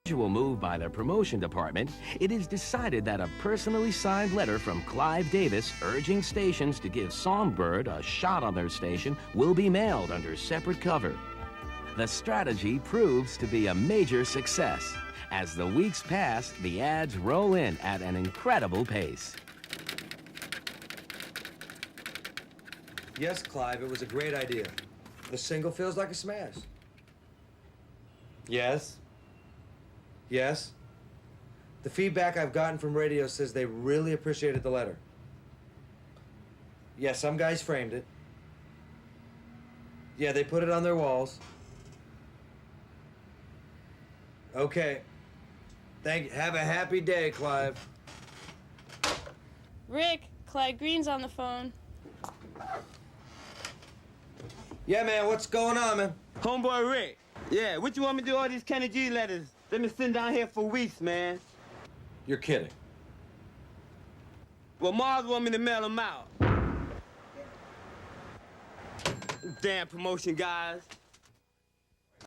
unusual move by the promotion department, it is decided that a personally signed letter from Clive Davis urging stations to give Songbird a shot on their station will be mailed under separate cover. The strategy proves to be a major success. As the weeks pass, the ads roll in at an incredible pace. Yes, Clive, it was a great idea. The single feels like a smash. Yes. Yes. The feedback I've gotten from radio says they really appreciated the letter. Yeah, some guys framed it. Yeah, they put it on their walls. Okay. Thank you. Have a happy day, Clive. Rick, Clyde Green's on the phone. Yeah, man, what's going on, man? Homeboy Rick. Yeah, what you want me to do all these Kenny G letters? They've been sitting down here for weeks, man. You're kidding. Well, Mars want me to mail them out. Damn promotion guys.